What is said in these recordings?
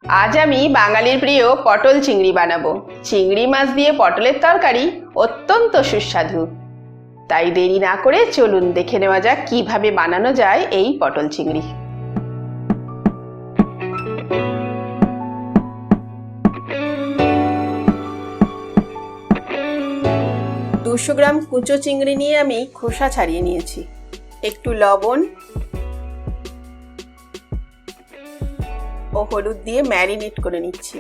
আজ আমি বাঙালির প্রিয় পটল চিংড়ি বানাবো। চিংড়ি মাছ দিয়ে পটলের তরকারি অত্যন্ত সুস্বাদু। তাই দেরি না করে চলুন দেখে নেওয়া যাক কিভাবে বানানো যায় এই পটল চিংড়ি। দুশো গ্রাম কুচো চিংড়ি নিয়ে আমি খোসা ছাড়িয়ে নিয়েছি। একটু লবণ ও হলুদ দিয়ে ম্যারিনেট করে নিচ্ছি।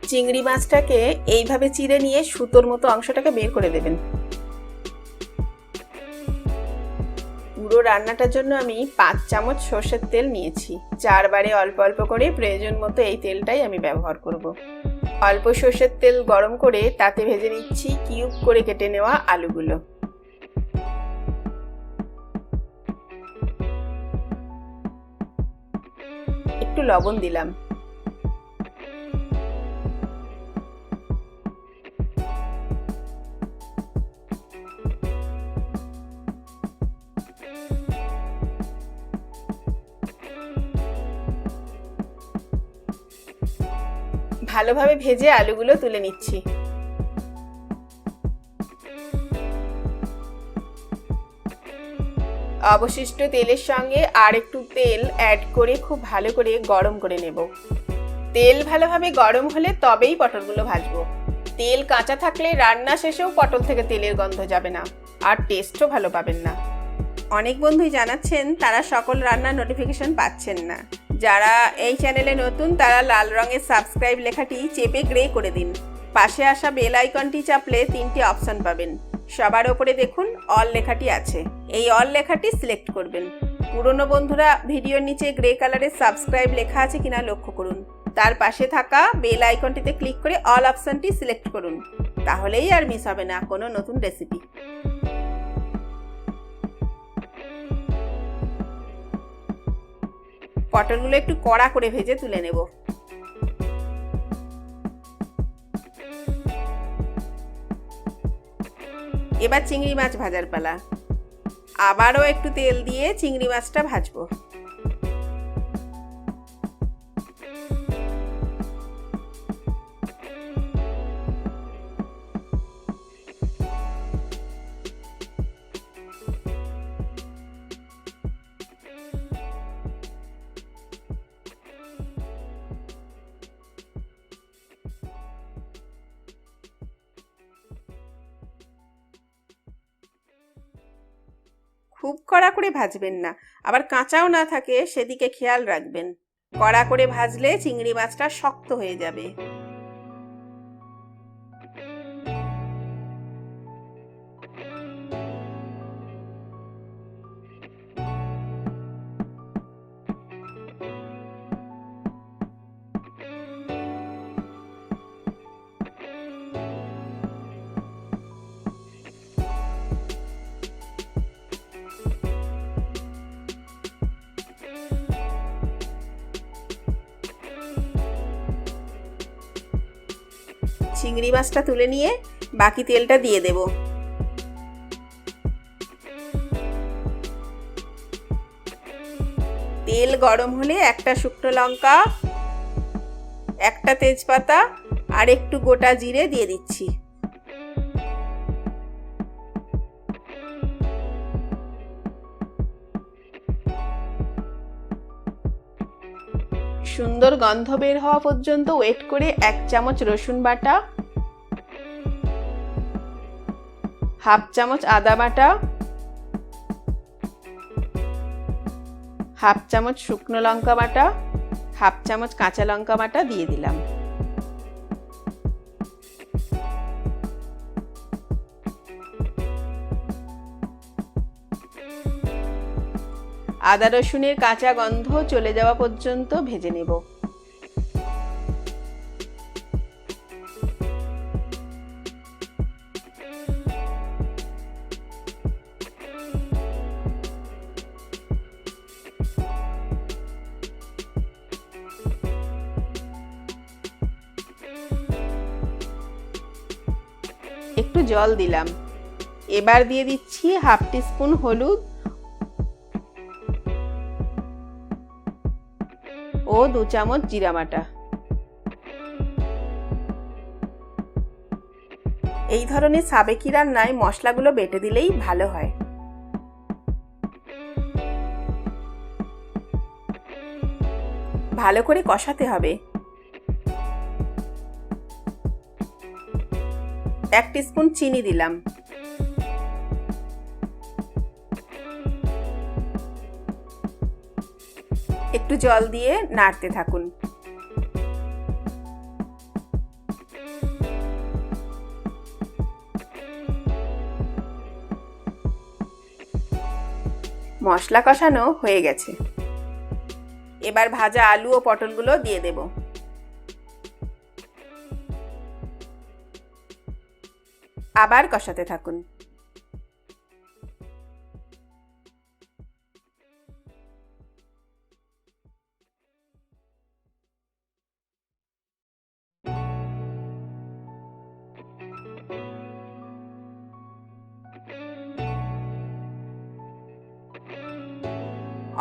চিংড়ি মাছটাকে এইভাবে চিড়ে নিয়ে সুতোর মতো অংশটাকে বের করে দেবেন। পুরো রান্নাটার জন্য আমি 5 চামচ সর্ষের তেল নিয়েছি। 4 বারে অল্প অল্প করে প্রয়োজন মতো এই তেলটাই আমি ব্যবহার করব। অল্প সর্ষের তেল গরম করে তাতে ভেজে নিচ্ছি কিউব করে কেটে নেওয়া আলুগুলো। একটু লবণ দিলাম। ভালোভাবে ভেজে আলুগুলো তুলে নিচ্ছি। অবশিষ্ট তেলের সঙ্গে আর একটু তেল অ্যাড করে খুব ভালো করে গরম করে নেব। তেল ভালোভাবে গরম হলে তবেই পটলগুলো ভাজবো। তেল কাঁচা থাকলে রান্না শেষেও পটল থেকে তেলের গন্ধ যাবে না, আর টেস্টও ভালো পাবেন না। অনেক বন্ধুই জানাচ্ছেন তারা সকল রান্নার নোটিফিকেশন পাচ্ছেন না। যারা এই চ্যানেলে নতুন তারা লাল রঙের সাবস্ক্রাইব লেখাটি চেপে গ্রে করে দিন। পাশে আসা বেল আইকনটি চাপলে 3টি অপশন পাবেন। সবার ওপরে দেখুন অল লেখাটি আছে, এই অল লেখাটি সিলেক্ট করবেন। পুরনো বন্ধুরা ভিডিওর নিচে গ্রে কালারের সাবস্ক্রাইব লেখা আছে কিনা লক্ষ্য করুন। তার পাশে থাকা বেল আইকনটিতে ক্লিক করে অল অপশনটি সিলেক্ট করুন, তাহলেই আর মিস হবে না কোনো নতুন রেসিপি। পটলগুলো একটু কড়া করে ভেজে তুলে নেব। এবার চিংড়ি মাছ ভাজার পালা। আবারও একটু তেল দিয়ে চিংড়ি মাছটা ভাজবো। খুব কড়া করে ভাজবেন না, আবার কাঁচাও না থাকে সেদিকে খেয়াল রাখবেন। কড়া করে ভাজলে চিংড়ি মাছটা শক্ত হয়ে যাবে। চিংড়ি মাছটা তুলে নিয়ে বাকি তেলটা দিয়ে দেব। তেল গরম হলে একটা শুকনো লঙ্কা, একটা তেজপাতা আর একটু গোটা জিরে দিয়ে দিচ্ছি। সুন্দর গন্ধ বের হওয়া পর্যন্ত ওয়েট করে 1 চামচ রসুন বাটা, হাফ চামচ আদা বাটা, হাফ চামচ শুকনো লঙ্কা বাটা, হাফ চামচ কাঁচা লঙ্কা বাটা দিয়ে দিলাম। আদা রসুনের কাঁচা গন্ধ চলে যাওয়া পর্যন্ত ভেজে নেব। একটু জল দিলাম। এবার দিয়ে দিচ্ছি হাফ টিস্পুন হলুদ ও 2 চামচ জিরা বাটা। এই ধরনের সাবেকি রান্নায় মশলাগুলো বেটে দিলেই ভালো হয়। ভালো করে কষাতে হবে। 1 টিস্পুন চিনি দিলাম। একটু জল দিয়ে নাড়তে থাকুন। মশলা কষানো হয়ে গেছে। এবার ভাজা আলু ও পটলগুলো দিয়ে দেব। আবার কষাতে থাকুন।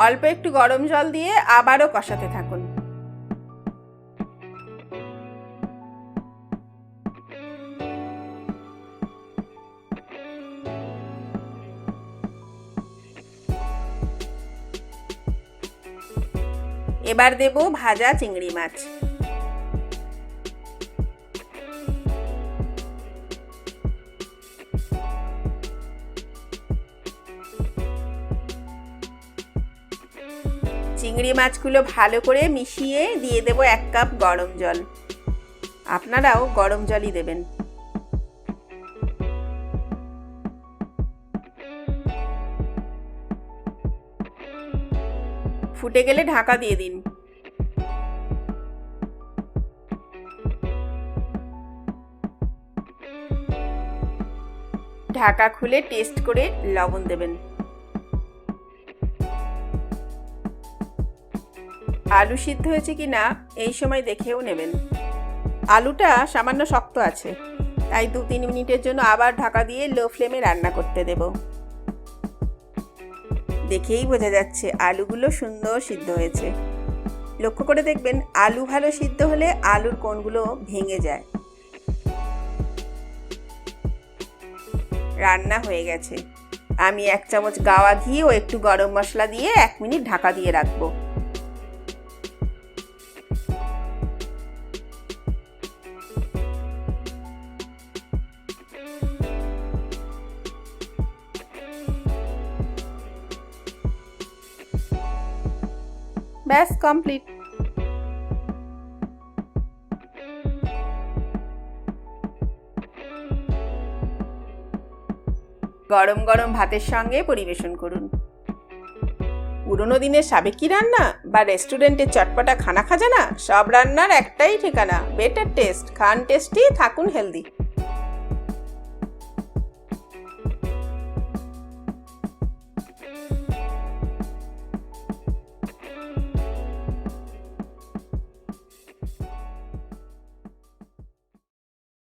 অল্প একটু গরম জল দিয়ে আবারও কষাতে থাকুন। এবার দেব ভাজা চিংড়ি মাছ। চিংড়ি মাছগুলো ভালো করে মিশিয়ে দিয়ে দেব 1 কাপ গরম জল। আপনারাও গরম জলই দেবেন। ফুটে গেলে ঢাকা দিয়ে দিন। ঢাকা খুলে টেস্ট করে লবণ দেবেন। আলু সিদ্ধ হয়েছে কিনা এই সময় দেখেও নেবেন। আলুটা সামান্য শক্ত আছে, তাই 2-3 মিনিটের জন্য আবার ঢাকা দিয়ে লো ফ্লেমে রান্না করতে দেব। দেখেই বোঝা যাচ্ছে আলুগুলো সুন্দর সিদ্ধ হয়েছে। লক্ষ্য করে দেখবেন আলু ভালো সিদ্ধ হলে আলুর কোণগুলো ভেঙে যায়। রান্না হয়ে গেছে। আমি 1 চামচ গাওয়া ঘি ও একটু গরম মশলা দিয়ে 1 মিনিট ঢাকা দিয়ে রাখবো। ব্যাস কমপ্লিট। গরম গরম ভাতের সঙ্গে পরিবেশন করুন। পুরোনো দিনের সাবেকি রান্না বা রেস্টুরেন্টের চটপটা খানা খাজানা, সব রান্নার একটাই ঠিকানা, বেটার টেস্ট। খান টেস্টি, থাকুন হেলদি।